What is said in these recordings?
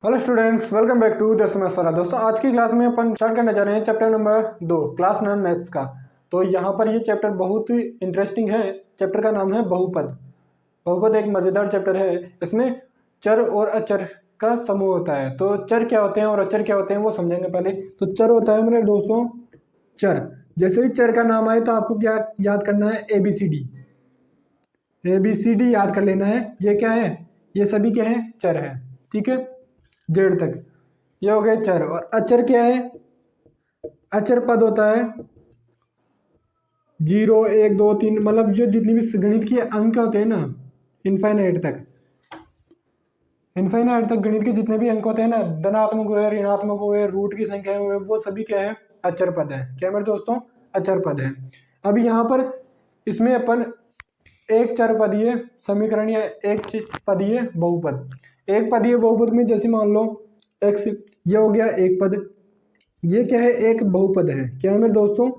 Hello students, welcome back to the semester. दोस्तों, आज की क्लास में अपन स्टार्ट करने जा रहे हैं चैप्टर नंबर 2 क्लास 9 मैथ्स का। तो यहाँ पर ये चैप्टर बहुत ही इंटरेस्टिंग है। चैप्टर का नाम है बहुपद। बहुपद एक मज़ेदार चैप्टर है। इसमें चर और अचर का समूह होता है। तो चर क्या होते हैं और अचर क्या होते हैं वो समझेंगे पहले। तो चर होता है मेरे दोस्तों चर। जैसे ही चर का नाम आए तो आपको क्या याद करना है? ABCD। ABCD याद कर लेना है। ये क्या है? ये सभी क्या है? चर है। ठीक है, जेड तक ये हो गए चर। और अचर क्या है? अचर पद होता है 0 1 2 3, मतलब जो जितनी भी गणित की अंक होते हैं ना, इनफाइनाइट तक। इनफाइनाइट तक गणित के जितने भी अंक होते हैं ना, धनात्मक हुए, ऋणात्मक हुए, रूट की संख्या हुए, वो सभी क्या है? अचर पद है। क्या मेरे दोस्तों? अचर पद है। अभी यहाँ पर इसमें अपन एक चर पदीय समीकरण या एक पदीय बहुपद, एक पदीय बहुपद में जैसे मान लो x, ये हो गया एक पद। ये क्या है? एक बहुपद है। क्या है मेरे दोस्तों?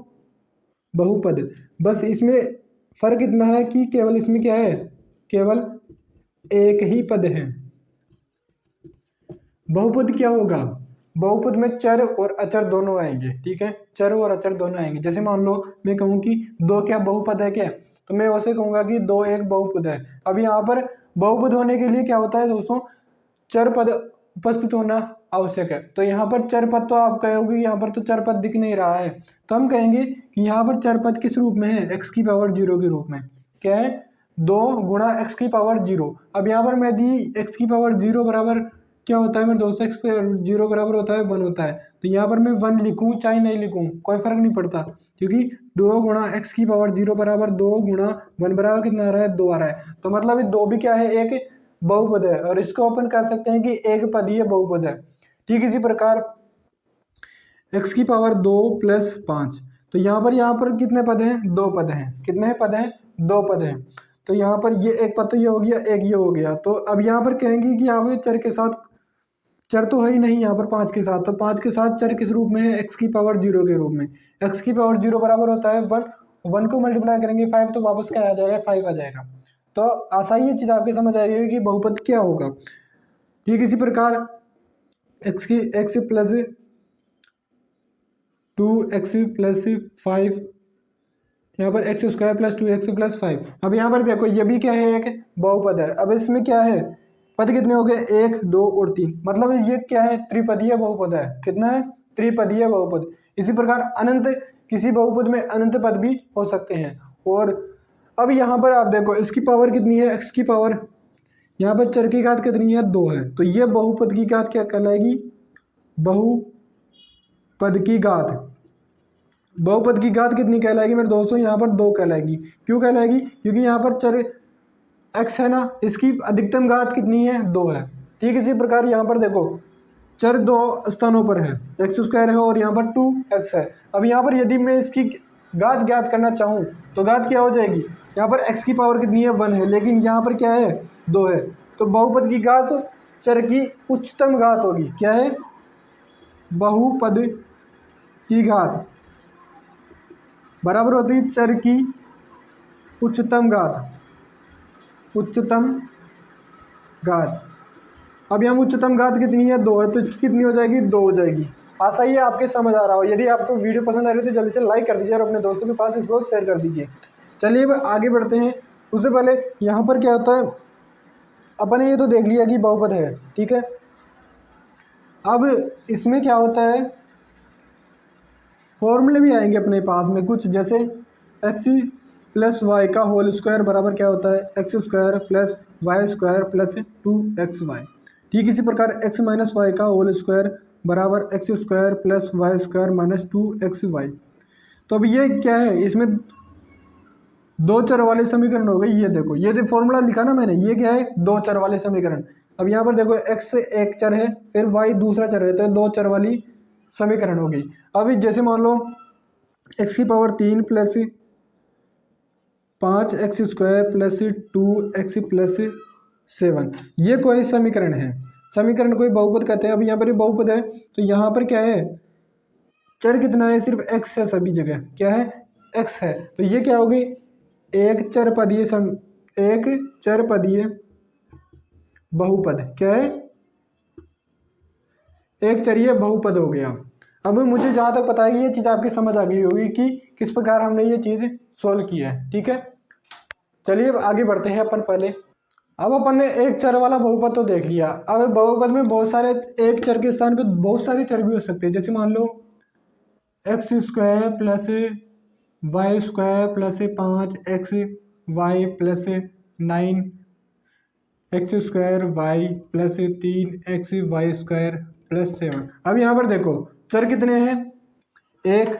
बहुपद। बस इसमें फर्क इतना है कि केवल इसमें क्या है? केवल एक ही पद है। बहुपद क्या होगा? बहुपद में चर और अचर दोनों आएंगे। ठीक है, चर और अचर दोनों आएंगे। जैसे मान लो मैं कहूँ कि दो क्या बहुपद है क्या, तो मैं वैसे कहूंगा कि दो एक बहुपद है। अब यहाँ पर बहुपद होने के लिए क्या होता है दोस्तों? चर पद उपस्थित होना आवश्यक है। तो यहाँ पर चर पद, तो आप कहोगे यहाँ पर तो चर पद दिख नहीं रहा है, तो हम कहेंगे कि यहाँ पर चर पद किस रूप में है? x की पावर 0 के रूप में। क्या है? 2 गुणा x की पावर 0। अब यहाँ पर मैं दी x की पावर 0 बराबर क्या होता है मेरे दोस्तों? x पे 0 बराबर होता है 1 होता है। तो यहाँ पर मैं 1 लिखूँ चाहे नहीं लिखूँ कोई फर्क नहीं पड़ता, क्योंकि 2 गुणा x की पावर 0 बराबर 2 गुणा 1 बराबर कितना आ रहा है? 2 आ रहा है। तो मतलब ये 2 भी क्या है? एक बहुपद है। और इसको अपन कह सकते हैं कि एक पदीय बहुपद है। ठीक इसी प्रकार x की पावर 2 प्लस 5। तो यहाँ पर कितने पद हैं? 2 पद हैं। कितने पद हैं? 2 पद हैं। तो यहाँ पर ये एक पद तो ये हो गया, एक ये हो गया। तो अब यहाँ पर कहेंगे कि यहाँ पे चर के साथ, चर तो है ही नहीं यहाँ पर 5 के साथ, तो 5 के साथ चर किस रूप में है? x की पावर 0 के रूप में। x की पावर 0 बराबर होता है 1। 1 को मल्टीप्लाई करेंगे 5, तो वापस क्या आ जाएगा? 5 आ जाएगा। तो आसानी ये चीज़ आपके समझ आएगी कि बहुपद क्या होगा। ठीक इसी प्रकार x प्लस 2x प्लस 5, यहाँ पर x square plus 2x plus 5। अब यहाँ पर देखो ये भी क्या है? एक बहुपद है। अब इसमें क्या है? पद कितने हो गए? 1 2 और 3, मतलब ये क्या है? त्रिपदीय बहुपद है। कितना है? त्रिपदीय बहुपद। इसी प्रकार अनंत, किसी बहुपद में अनंत पद भी हो सकते हैं। और अब यहाँ पर आप देखो इसकी पावर कितनी है? x की पावर, यहाँ पर चर की घात कितनी है? 2 है। तो ये बहुपद की घात क्या कहलाएगी? बहुपद की घात। बहुपद की घात कितनी कहलाएगी मेरे दोस्तों? यहाँ पर 2 कहलाएगी। क्यों कहलाएगी? क्योंकि यहाँ पर चर x है ना, इसकी अधिकतम घात कितनी है? 2 है। ठीक इसी प्रकार यहाँ पर देखो चर 2 स्थानों पर है, x स्क्वायर है और यहाँ पर 2x है। अब यहाँ पर यदि मैं इसकी घात ज्ञात करना चाहूँ तो घात क्या हो जाएगी? यहाँ पर x की पावर कितनी है? 1 है, लेकिन यहाँ पर क्या है? 2 है। तो बहुपद की घात चर की उच्चतम घात होगी। क्या है? बहुपद की घात बराबर होती है चर की उच्चतम घात। उच्चतम घात। अब यहाँ उच्चतम घात कितनी है? 2 है, तो इसकी कितनी हो जाएगी? 2 हो जाएगी। आशा ही आपके समझ आ रहा हो। यदि आपको वीडियो पसंद आ रही है तो जल्दी से लाइक कर दीजिए और अपने दोस्तों के पास इसको शेयर कर दीजिए। चलिए अब आगे बढ़ते हैं। उससे पहले यहाँ पर क्या होता है, अपन ने ये तो देख लिया कि बहुपद है। ठीक है, अब इसमें क्या होता है, फॉर्मूले भी आएंगे अपने पास में कुछ, जैसे एक्स प्लस वाई का होल स्क्वायर बराबर क्या होता है? X square plus Y square plus 2xy। ठीक इसी प्रकार एक्स माइनस वाई का होल स्क्वायर बराबर X square plus Y square minus 2xy। तो अब ये क्या है? इसमें दो चर वाले समीकरण हो गए। ये देखो, ये जो फॉर्मूला लिखा ना मैंने, ये क्या है? दो चर वाले समीकरण। अब यहाँ पर देखो x एक चर है, फिर y दूसरा चर है, तो दो चर वाली समीकरण हो गई। अभी जैसे मान लो x की power 3 plus 5x square plus 2x plus 7, ये कोई समीकरण है। समीकरण कोई बहुपद कहते हैं। अब यहाँ पर ये बहुपद है, तो यहाँ पर क्या है? चर कितना है? सिर्फ x है सभी जगह। क्या है? x है। तो ये क्या होगी? एक चर पदीय बहुपद। क्या है? एक चर ये बहुपद हो गया। अब मुझे जहाँ तक पता है कि ये चीज़ आपकी समझ आ गई होगी कि किस प्रकार हमने ये चीज़ सोल्व की है। ठीक है, चलिए अब आगे बढ़ते हैं अपन पहले। अब अपन ने एक चर वाला बहुपद तो देख लिया। अब बहुपद में बहुत सारे, एक चर के स्थान पे बहुत सारे चर भी हो सकते हैं। जैसे मान लो x square plus Y square plus 5xy+9 x square y plus 3xy² +7। अब यहाँ पर देखो चर कितने हैं, एक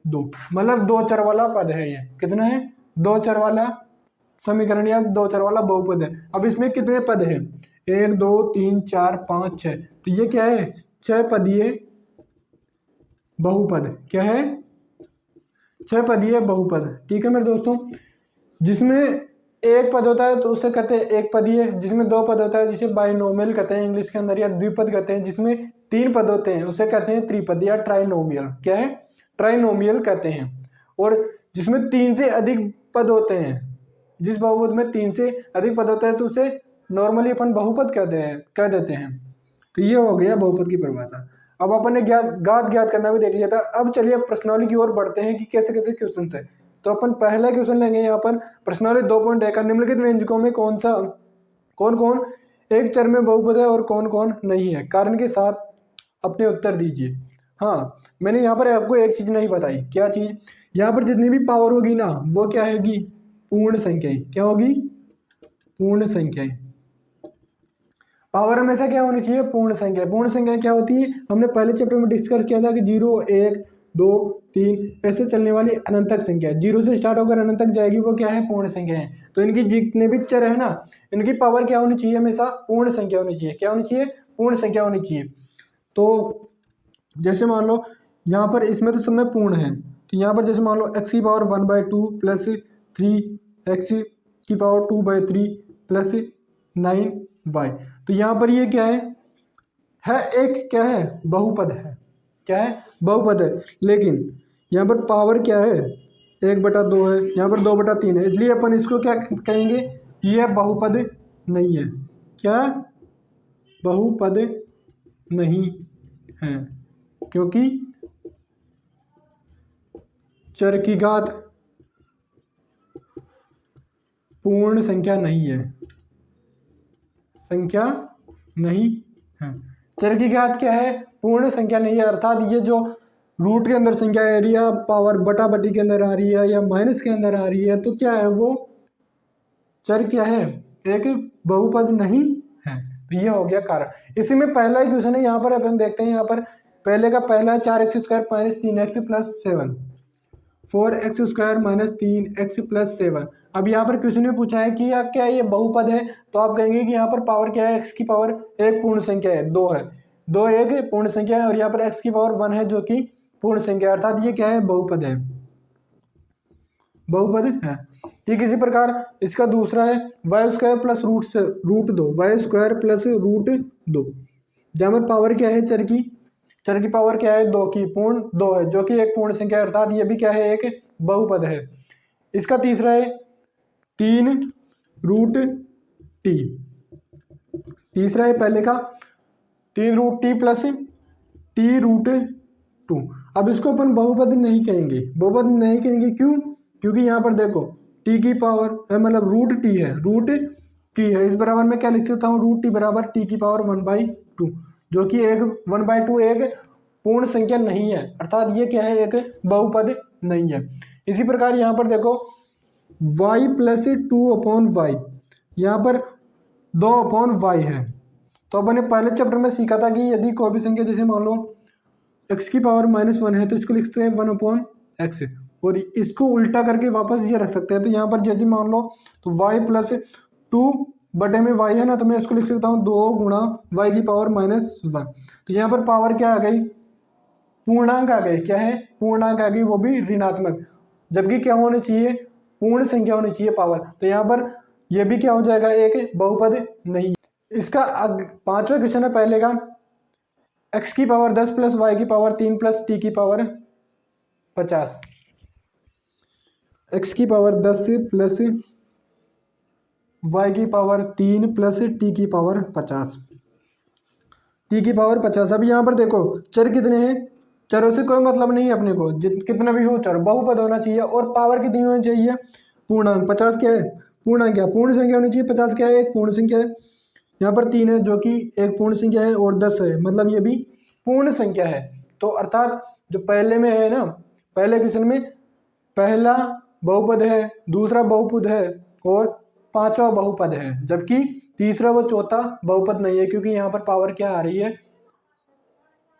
दो, मतलब दो चर वाला पद है। ये कितना है, दो चर वाला समीकरण या दो चर वाला बहुपद है। अब इसमें कितने पद हैं, 1 2 3 4 5 6, तो ये क्या है, 6 पदीय बहुपद। क्या है, 6 पदीय बहुपद। ठीक है मेरे दोस्तों, जिसमें एक पद होता है तो उसे कहते हैं एक पदीय, जिसमें दो पद होता है जिसे बाइनोमियल कहते हैं इंग्लिश के अंदर, या द्विपद कहते हैं। जिसमें तीन पद होते हैं उसे कहते हैं त्रिपद या ट्राइनोमियल। क्या है, ट्राइनोमियल कहते हैं। और जिसमें तीन से अधिक पद होते हैं, जिस बहुपद में तीन से अधिक पद होता है तो उसे नॉर्मली अपन बहुपद कह देते हैं। तो ये हो गया बहुपद की परिभाषा। अब अपन ने ज्ञात करना भी देख लिया था। अब चलिए प्रश्नावली की ओर बढ़ते हैं कि कैसे कैसे क्वेश्चन है। तो अपन पहला क्वेश्चन लेंगे यहाँ पर, प्रश्नावली 2.1 का निम्नलिखित व्यंजकों में कौन कौन एक चर में बहुपद है और कौन कौन नहीं है, कारण के साथ अपने उत्तर दीजिए। हाँ, मैंने यहाँ पर आपको एक चीज नहीं बताई। क्या चीज, यहाँ पर जितनी भी पावर होगी ना वो क्या होगी, पूर्ण संख्याएं। क्या होगी, पूर्ण संख्याएं। पावर हमेशा क्या होनी चाहिए, पूर्ण संख्या। पूर्ण संख्या क्या होती है, हमने पहले चैप्टर में डिस्कस किया था कि 0 1 2 3 ऐसे चलने वाली अनंत संख्या, 0 से स्टार्ट होकर अनंत तक जाएगी, वो क्या है, पूर्ण संख्या है। तो इनकी जितने भी चर है ना, इनकी पावर क्या होनी चाहिए, हमेशा पूर्ण संख्या होनी चाहिए। क्या होनी चाहिए, पूर्ण संख्या होनी चाहिए। तो जैसे मान लो यहाँ पर इसमें तो सब में पूर्ण है, तो यहाँ पर जैसे मान लो x⁴ 1/2 plus 3x⁴ 2/3 plus 9y, तो यहाँ पर ये क्या है एक क्या है, बहुपद है। क्या है, बहुपद है। लेकिन यहाँ पर पावर क्या है, 1/2 है, यहाँ पर 2/3 है, इसलिए अपन इसको क्या कहेंगे, ये बहुपद नहीं है। क्या, बहुपद नहीं है, क्योंकि चर की घात पूर्ण संख्या नहीं है, संख्या नहीं है। चर की घात क्या है, पूर्ण संख्या नहीं है। अर्थात ये जो रूट के अंदर संख्या आ रही है, पावर बटा बटी के अंदर आ रही है या माइनस के अंदर आ रही है, तो क्या है, वो चर क्या है, एक बहुपद नहीं है। तो ये हो गया कारण। इसी में पहला ही क्वेश्चन है, यहाँ पर अपन देखते हैं। यहाँ पर पहले का पहला है 4x² - 3x + 7, 4x² - 3x + 7। अब यहाँ पर क्वेश्चन में पूछा है कि क्या ये बहुपद है, तो आप कहेंगे कि यहाँ पर पावर क्या है, x की पावर एक पूर्ण संख्या है, 2 है, 2 एक पूर्ण संख्या है, और यहाँ पर x की पावर 1 है जो कि पूर्ण संख्या है, अर्थात ये क्या है, बहुपद है, बहुपद है। ठीक इसी प्रकार इसका दूसरा है y² + √2, y² + √2, जहाँ पर पावर क्या है, चर की पावर क्या है, 2 की, पूर्ण 2 है जो कि एक पूर्ण संख्या है, अर्थात ये भी क्या है, एक बहुपद है। इसका तीसरा है 3√t, तीसरा है पहले का 3√t + t√2। अब इसको अपन बहुपद नहीं कहेंगे, बहुपद नहीं कहेंगे, क्यों, क्योंकि यहाँ पर देखो t की पावर मतलब √t है, √t है, इस बराबर में क्या लिख सकता हूँ, √t = t की पावर 1/2, जो कि एक 1/2 एक पूर्ण संख्या नहीं है, अर्थात ये क्या है, एक बहुपद नहीं है। इसी प्रकार यहाँ पर देखो y + 2/y, यहाँ पर 2/y है। तो अपन ने पहले चैप्टर में सीखा था कि यदि कोई भी संख्या, जैसे मान लो x की पावर -1 है, तो इसको लिख सकते हैं 1/x, और इसको उल्टा करके वापस ये रख सकते हैं। तो यहाँ पर जैसे मान लो तो y + 2/y है ना, तो मैं इसको लिख सकता हूँ 2 × y की पावर -1। तो यहाँ पर पावर क्या आ गई, पूर्णांक आ गए। क्या है, पूर्णांक आ गई, वो भी ऋणात्मक, जबकि क्या होनी चाहिए, पूर्ण संख्या होनी चाहिए पावर। तो यहाँ पर यह भी क्या हो जाएगा, एक बहुपद नहीं। इसका पांचवा क्वेश्चन है पहले का, x की पावर 10 + y की पावर 3 + t की पावर 50, x की पावर 10 + y की पावर 3 + t की पावर 50। टी की पावर 50। अब यहाँ पर देखो चर कितने हैं, चरों से कोई मतलब नहीं है अपने को, कितना भी हो चर, बहुपद होना चाहिए और पावर कितनी होनी चाहिए, पूर्णांक। 50 क्या है, पूर्णांक क्या, पूर्ण संख्या होनी चाहिए। 50 क्या है, एक पूर्ण संख्या है। यहाँ पर 3 है जो कि एक पूर्ण संख्या है और 10 है मतलब ये भी पूर्ण संख्या है। तो अर्थात जो पहले में है ना, पहले क्वेश्चन में पहला बहुपद है, दूसरा बहुपद है और पांचवा बहुपद है, जबकि तीसरा व चौथा बहुपद नहीं है क्योंकि यहाँ पर पावर क्या आ रही है,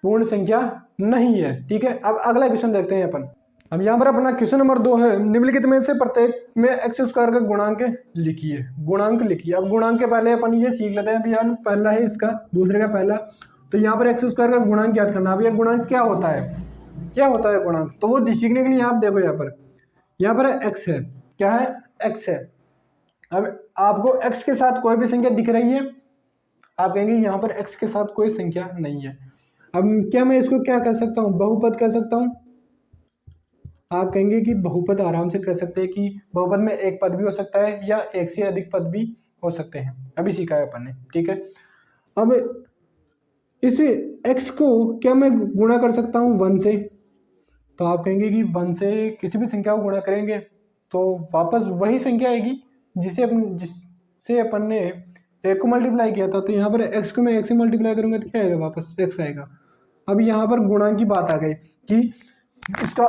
पूर्ण संख्या नहीं है। ठीक है, अब अगला क्वेश्चन देखते हैं अपन। अब यहाँ पर अपना क्वेश्चन नंबर 2 है, निम्नलिखित में से प्रत्येक में एक्स स्क्वायर का गुणांक लिखिए। गुणांक लिखिए। अब गुणांक के पहले अपन ये सीख लेते हैं। अभी यार पहला है इसका, दूसरे का पहला, तो यहाँ पर एक्स स्क्वायर का गुणांक याद करना। अब यह गुणांक क्या होता है, क्या होता है गुणांक, तो वो सीखने के लिए आप देखो यहाँ पर एक्स है, क्या है, एक्स है। अब आपको एक्स के साथ कोई भी संख्या दिख रही है, आप कहेंगे यहाँ पर एक्स के साथ कोई संख्या नहीं है। अब क्या मैं इसको क्या कह सकता हूँ, बहुपद कह सकता हूँ। आप कहेंगे कि बहुपद आराम से कह सकते हैं कि बहुपद में एक पद भी हो सकता है या एक से अधिक पद भी हो सकते हैं, अभी सीखा है अपन ने। ठीक है, अब इस x को क्या मैं गुणा कर सकता हूँ 1 से, तो आप कहेंगे कि 1 से किसी भी संख्या को गुणा करेंगे तो वापस वही संख्या आएगी जिससे अपन ने एक को मल्टीप्लाई किया था। तो यहाँ पर x को मैं 1 से मल्टीप्लाई करूँगा तो क्या आएगा, वापस x आएगा। अब यहाँ पर गुणांक की बात आ गई कि इसका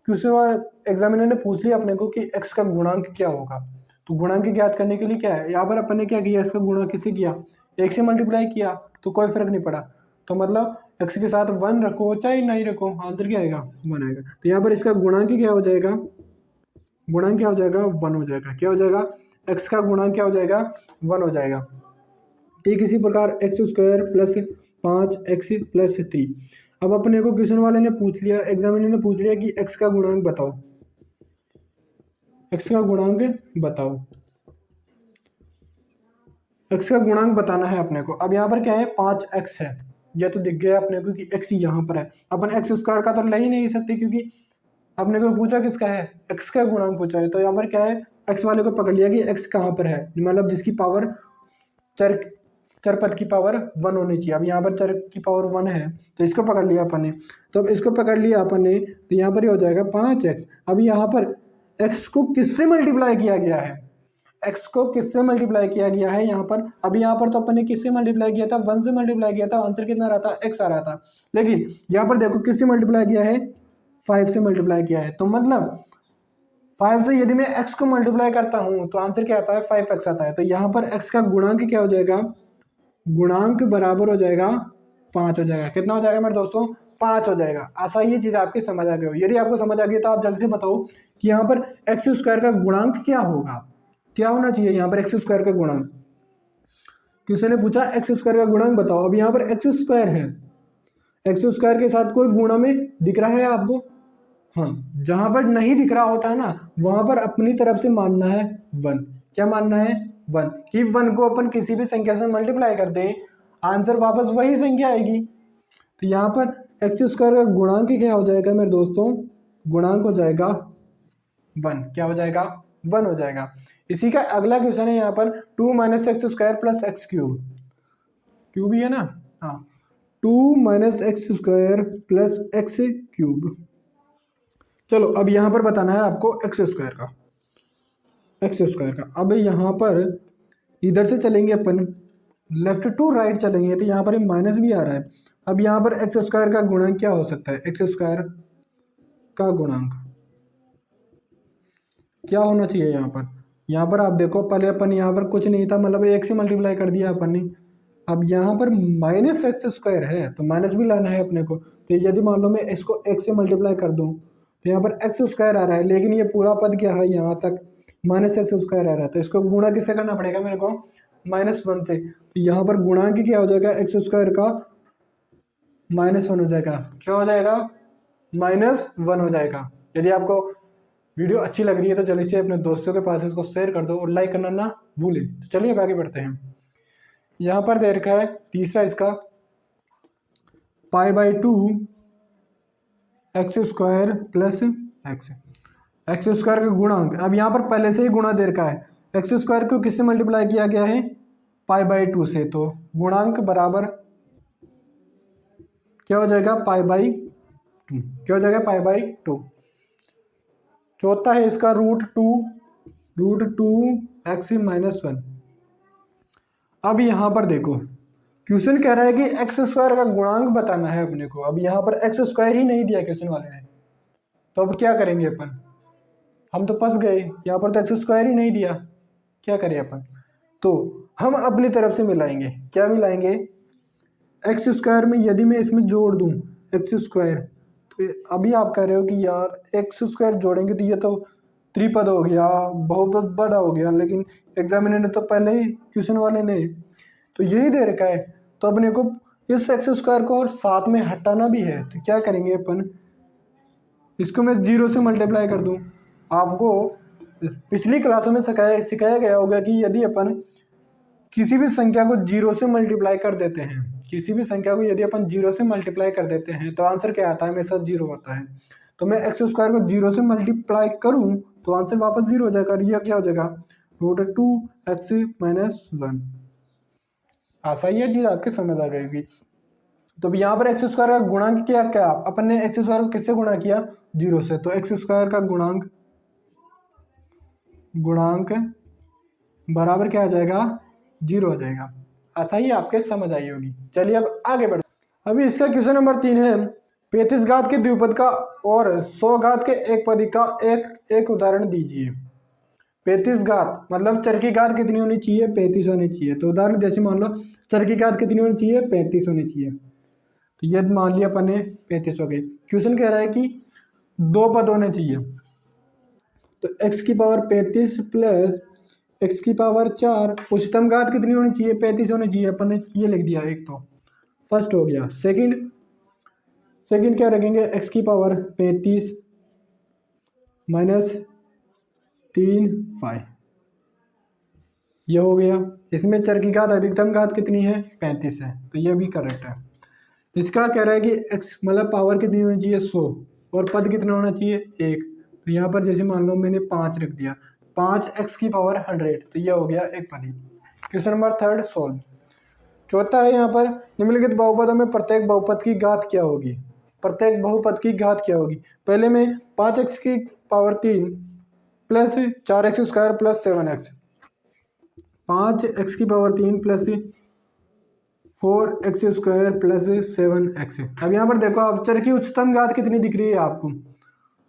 क्वेश्चन एग्जामिनर ने पूछ लिया अपने को कि x का गुणांक क्या होगा। तो गुणांक ज्ञात करने के लिए क्या है, यहाँ पर अपन ने क्या किया, इसका गुणा किससे किया, 1 से मल्टीप्लाई किया तो कोई फर्क नहीं पड़ा। तो मतलब x के साथ 1 रखो चाहे नहीं रखो, आंसर क्या आएगा, 1 आएगा। तो यहाँ पर इसका गुणांक क्या हो जाएगा, गुणांक क्या हो जाएगा, 1 हो जाएगा। क्या हो जाएगा, x का गुणांक क्या हो जाएगा, 1 हो जाएगा। ठीक इसी प्रकार x square plus 5x plus 3। अब अपने को क्वेश्चन वाले ने पूछ लिया, एग्जामिनर ने पूछ लिया कि x का गुणांक बताओ, x का गुणांक बताओ, x का गुणांक बताना है अपने को। अब यहाँ पर क्या है, 5x है, यह तो दिख गया अपने को कि x यहाँ पर है। अपन एक्स स्क्वायर का तो ले ही नहीं सकते क्योंकि अपने को पूछा किसका है, x का गुणांक पूछा है। तो यहाँ पर क्या है, x वाले को पकड़ लिया कि x कहाँ पर है, मतलब जिसकी पावर चर पद की पावर 1 होनी चाहिए। अब यहाँ पर चर की पावर 1 है तो इसको पकड़ लिया अपन ने, तो अब इसको पकड़ लिया अपन ने तो यहाँ पर ये हो जाएगा 5x। अब यहाँ पर x को किससे मल्टीप्लाई किया गया है, x को किससे मल्टीप्लाई किया गया है यहाँ पर। अब यहाँ पर तो अपन ने किससे मल्टीप्लाई किया था, 1 से मल्टीप्लाई किया था, आंसर कितना रहा था, x आ रहा था। लेकिन यहाँ पर देखो किससे मल्टीप्लाई किया है, 5 से मल्टीप्लाई किया है। तो मतलब 5 से यदि मैं x को मल्टीप्लाई करता हूँ तो आंसर क्या आता है, 5x आता है। तो यहाँ पर x का गुणांक क्या हो जाएगा, गुणांक बराबर हो जाएगा 5 हो जाएगा। कितना हो जाएगा मेरे दोस्तों, 5 हो जाएगा। आशा ये चीज़ आपकी समझ आ गई हो। यदि आपको समझ आ गई तो आप जल्दी से बताओ कि यहाँ पर एक्स स्क्वायर का गुणांक क्या होगा, क्या होना चाहिए यहाँ पर एक्स स्क्वायर का गुणांक। किसी ने पूछा एक्स स्क्वायर का गुणांक बताओ। अब यहाँ पर एक्स स्क्वायर है, एक्स स्क्वायर के साथ कोई गुणा में दिख रहा है आपको, हाँ, जहां पर नहीं दिख रहा होता है ना वहां पर अपनी तरफ से मानना है 1। क्या मानना है, 1, कि 1 को अपन किसी भी संख्या से मल्टीप्लाई कर दें आंसर वापस वही संख्या आएगी। तो यहाँ पर एक्स स्क्वायर का गुणांक क्या हो जाएगा मेरे दोस्तों, गुणांक हो जाएगा 1। क्या हो जाएगा, 1 हो जाएगा। इसी का अगला क्वेश्चन है यहाँ पर 2 - x square plus x cube, cube ही है ना, हाँ, 2 - x square plus x cube. चलो अब यहाँ पर बताना है आपको एक्स स्क्वायर का, एक्स स्क्वायर का। अब यहाँ पर इधर से चलेंगे अपन, लेफ्ट टू राइट चलेंगे तो यहाँ पर माइनस भी आ रहा है। अब यहाँ पर एक्स स्क्वायर का गुणांक क्या हो सकता है, एक्स स्क्वायर का गुणांक क्या होना चाहिए यहाँ पर आप देखो पहले अपन यहाँ पर कुछ नहीं था, मतलब 1 से मल्टीप्लाई कर दिया अपन ने। अब यहाँ पर माइनस एक्स स्क्वायर है तो माइनस भी लाना है अपने को। तो यदि मान लो मैं इसको 1 से मल्टीप्लाई कर दूँ तो यहाँ पर एक्स स्क्वायर आ रहा है, लेकिन ये पूरा पद क्या है यहाँ तक माइनस एक्स स्क्वायर आ रहा है। तो इसको गुणा किससे करना पड़ेगा मेरे को, -1 से। तो यहाँ पर गुणांक क्या हो जाएगा, एक्स स्क्वायर का -1 हो जाएगा। क्या हो जाएगा, -1 हो जाएगा। यदि आपको वीडियो अच्छी लग रही है तो जल्दी से अपने दोस्तों के पास इसको शेयर कर दो और लाइक करना ना भूलें। तो चलिए अब आगे बढ़ते हैं। यहाँ पर दे रखा है तीसरा इसका π/2 x square plus x, x square का गुणांक। अब यहाँ पर पहले से ही गुणा दे रखा है, एक्स स्क्वायर को किससे मल्टीप्लाई किया गया है, π/2 से। तो गुणांक बराबर क्या हो जाएगा पाई बाई टू, क्या हो जाएगा पाई बाई टू। चौथा है इसका root two x minus one. अब यहाँ पर देखो क्वेश्चन कह रहा है कि एक्स स्क्वायर का गुणांक बताना है अपने को। अब यहाँ पर एक्स स्क्वायर ही नहीं दिया क्वेश्चन वाले ने, तो अब क्या करेंगे अपन, हम तो फंस गए, यहाँ पर तो एक्स स्क्वायर ही नहीं दिया, क्या करें अपन। तो हम अपनी तरफ से मिलाएंगे, क्या मिलाएंगे, एक्स स्क्वायर में यदि मैं इसमें जोड़ दूं एक्स स्क्वायर, तो अभी आप कह रहे हो कि यार एक्स स्क्वायर जोड़ेंगे तो ये तो त्रिपद हो गया, बहुपद बड़ा हो गया, लेकिन एग्जामिनर ने तो पहले ही क्वेश्चन वाले ने तो यही दे रखा है, तो अपने को इस एक्स स्क्वायर को और साथ में हटाना भी है। तो क्या करेंगे अपन, इसको मैं जीरो से मल्टीप्लाई कर दूं। आपको पिछली क्लासों में सिखाया गया होगा कि यदि अपन किसी भी संख्या को जीरो से मल्टीप्लाई कर देते हैं, किसी भी संख्या को यदि अपन जीरो से मल्टीप्लाई कर देते हैं तो आंसर क्या आता है, हमेशा जीरो आता है। तो मैं एक्स स्क्वायर को जीरो से मल्टीप्लाई करूं तो आंसर वापस जीरो हो जाएगा, और यह क्या हो जाएगा root two x minus one. आशा ये चीज आपके समझ आ गई होगी। तो यहाँ पर एक्स स्क्वायर का गुणांक क्या क्या, अपन ने एक्स स्क्वायर को किससे गुणा किया, जीरो से, तो एक्स स्क्वायर का गुणांक बराबर क्या आ जाएगा, जीरो हो जाएगा। ऐसा ही आपके समझ आई होगी। चलिए अब आगे बढ़, अभी इसका क्वेश्चन नंबर 3 है, 35 घात के द्विपद का और 100 घात के एक पदी का एक उदाहरण दीजिए। 35 घात मतलब चर की घात कितनी होनी चाहिए, 35 होनी चाहिए। तो उदाहरण जैसे मान लो चर की घात कितनी होनी चाहिए, 35 होनी चाहिए। तो ये मान लिया अपन ने 35 हो गई। क्वेश्चन कह रहा है कि दो पद होने चाहिए, तो x की पावर 35 प्लस x की पावर 4, उच्चतम घात कितनी होनी चाहिए, 35 होनी चाहिए। अपन ने ये लिख दिया, एक तो फर्स्ट हो गया। सेकंड क्या रखेंगे, x की पावर 35 माइनस 3 5, ये हो गया। इसमें चर की घात अधिकतम घात कितनी है, 35 है, तो ये भी करेक्ट है। इसका कह रहा है कि x मतलब पावर कितनी होनी चाहिए, 100, और पद कितना होना चाहिए, 1। तो यहाँ पर जैसे मान लो मैंने 5 रख दिया, 5x की पावर 100, तो यह हो गया एक पदी। Question number 3 solve. चौथा है यहाँ पर निम्नलिखित बहुपदों में प्रत्येक बहुपद की घात क्या होगी, प्रत्येक बहुपद की घात क्या होगी। पहले में 5x की power 3 plus 4x square plus 7x, 5x की power 3 plus 4x square plus 7x। अब यहाँ पर देखो, अब चर की उच्चतम घात कितनी दिख रही है आपको,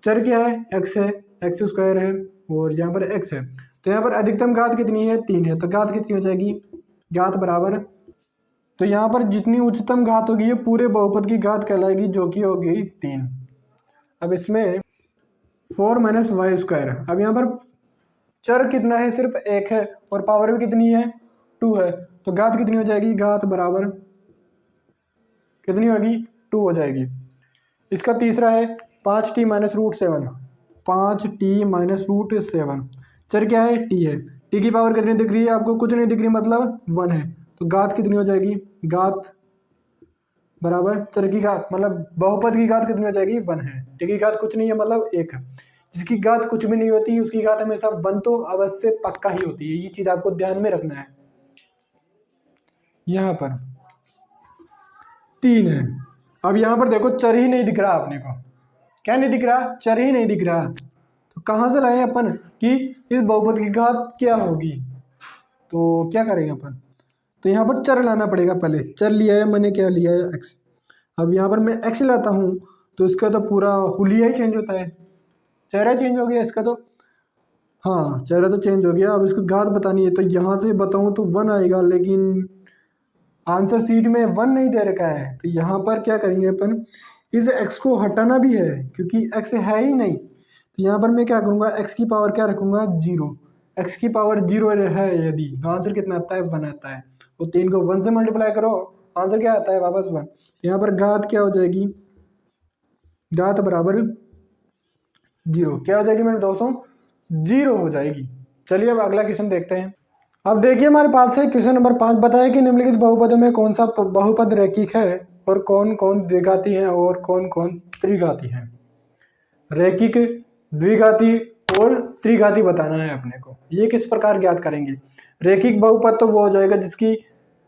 चर क्या है, x है, x स्क्वायर है, और यहाँ पर x है। तो यहाँ पर अधिकतम घात कितनी है, 3 है, तो घात कितनी हो जाएगी, घात बराबर, तो यहाँ पर जितनी उच्चतम घात होगी ये पूरे बहुपद की घात कहलाएगी, जो कि होगी 3। अब इसमें 4 माइनस वाई स्क्वायर, अब यहाँ पर चर कितना है, सिर्फ 1 है, और पावर भी कितनी है, 2 है, तो घात कितनी हो जाएगी, घात बराबर कितनी होगी, 2 हो जाएगी। इसका तीसरा है 5t minus root 7, 5t minus root 7, चर क्या है, t है, t की पावर कितनी दिख रही है आपको, कुछ नहीं दिख रही, मतलब 1 है, तो घात कितनी हो जाएगी, घात बराबर चर की घात मतलब बहुपद की घात कितनी हो जाएगी, 1 है, t की घात कुछ नहीं है मतलब 1 है। जिसकी घात कुछ भी नहीं होती उसकी घात हमेशा 1 तो अवश्य पक्का ही होती है, ये चीज आपको ध्यान में रखना है। यहाँ पर 3 है। अब यहाँ पर देखो चर ही नहीं दिख रहा अपने को, क्या नहीं दिख रहा, चर ही नहीं दिख रहा, तो कहाँ से लाए अपन कि इस बहुपद की घात क्या होगी। तो क्या करेंगे अपन, तो यहाँ पर चर लाना पड़ेगा। पहले चर लिया है मैंने, क्या लिया है, x। अब यहाँ पर मैं x लाता हूँ तो इसका तो पूरा हुलिया ही चेंज होता है, चेहरा चेंज हो गया इसका, तो हाँ चेहरा तो चेंज हो गया। अब इसको घात बतानी है, तो यहाँ से बताऊँ तो 1 आएगा, लेकिन आंसर सीट में 1 नहीं दे रखा है, तो यहाँ पर क्या करेंगे अपन, इस x को हटाना भी है क्योंकि x है ही नहीं। तो यहाँ पर मैं क्या करूँगा, x की पावर क्या रखूँगा, 0, x की पावर 0 है यदि, तो आंसर कितना आता है, 1 आता है। तो 3 को 1 से मल्टीप्लाई करो, आंसर क्या आता है, वापस 1। तो यहाँ पर घात क्या हो जाएगी, घात बराबर 0, क्या हो जाएगी मेरे दोस्तों, 0 हो जाएगी। चलिए अब अगला क्वेश्चन देखते हैं। अब देखिए हमारे पास है क्वेश्चन नंबर 5, बताया कि निम्नलिखित बहुपदों में कौन सा बहुपद रैखिक है और कौन कौन द्विघाती है और कौन कौन त्रिघाती है। रैखिक, द्विघाती और त्रिघाती बताना है अपने को। ये किस प्रकार ज्ञात करेंगे, रैखिक बहुपद तो वो हो जाएगा जिसकी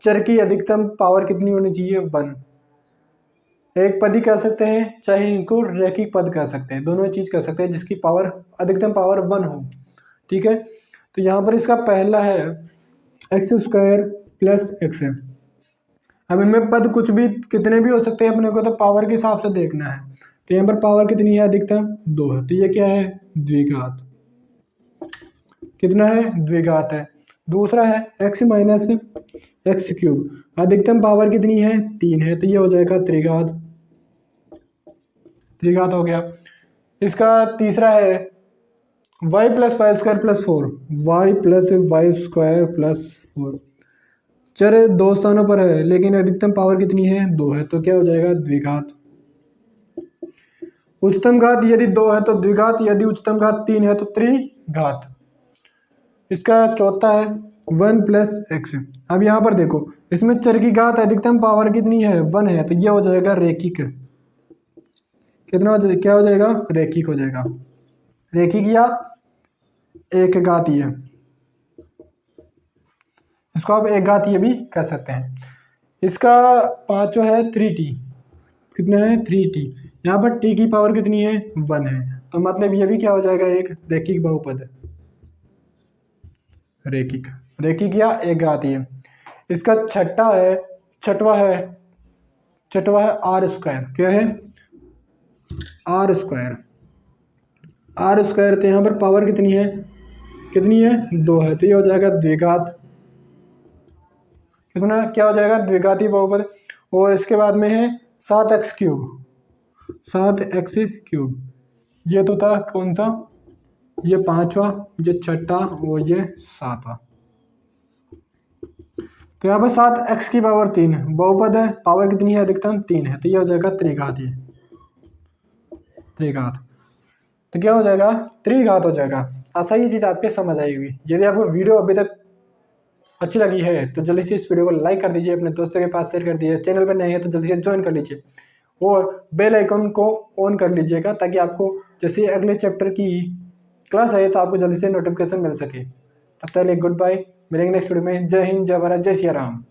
चर की अधिकतम पावर कितनी होनी चाहिए, 1। एक पद ही कह सकते हैं, चाहे इनको रैखिक पद कह सकते हैं, दोनों चीज़ कह सकते हैं जिसकी पावर अधिकतम पावर 1 हो। ठीक है, तो यहाँ पर इसका पहला है x² + x है। अब इनमें पद कुछ भी कितने भी हो सकते हैं, अपने को तो पावर के हिसाब से देखना है। तो यहाँ पर पावर कितनी है, अधिकतम 2 है, तो ये क्या है, द्विघात। कितना है, द्विघात है। दूसरा है x - x³, अधिकतम पावर कितनी है, 3 है, तो ये हो जाएगा त्रिघात। त्रिघात हो गया। इसका तीसरा है y + y² + 4, y + y² + 4। चर दो स्थानों पर है लेकिन अधिकतम पावर कितनी है, 2 है, तो क्या हो जाएगा, द्विघात। उच्चतम घात यदि 2 है तो द्विघात, यदि उच्चतम घात 3 है तो त्रिघात। इसका चौथा है 1 + x। अब यहाँ पर देखो, इसमें चर की घात अधिकतम पावर कितनी है, 1 है, तो यह हो जाएगा रैखिक। कितना क्या हो जाएगा, रैखिक हो जाएगा। रैखिक या एक घातीय, इसको आप एक घातीय भी कह सकते हैं। इसका पांचवा है 3t। कितना है, 3t। यहाँ पर t की पावर कितनी है, 1 है, तो मतलब ये भी क्या हो जाएगा, एक रैखिक बहुपद। रैखिक, रैखिक या एक घातीय। इसका छठवा है r²। क्या है, r²। r², तो यहाँ पर पावर कितनी है, 2 है, तो ये हो जाएगा द्विघात। कितना क्या हो जाएगा, द्विघाती बहुपद। और इसके बाद में है 7x³। 7x³, ये तो था कौन सा, ये पांचवा, ये छठा और ये सातवां। तो यहाँ पर 7x³ बहुपद है, पावर कितनी है, अधिकतम 3 है, तो ये हो जाएगा त्रिघाती। त्रिघात, तो क्या हो जाएगा, त्रिघात हो जाएगा। आशा ये चीज़ आपके समझ आई हुई। यदि आपको वीडियो अभी तक अच्छी लगी है तो जल्दी से इस वीडियो को लाइक कर दीजिए, अपने दोस्तों के पास शेयर कर दीजिए। चैनल पर नए हैं तो जल्दी से ज्वाइन कर लीजिए और बेल आइकन को ऑन कर लीजिएगा, ताकि आपको जैसे अगले चैप्टर की क्लास आए तो आपको जल्दी से नोटिफिकेशन मिल सके। तब तक गुड बाय, मिलेंगे नेक्स्ट वीडियो में। जय हिंद, जय भारत, जय सिया राम।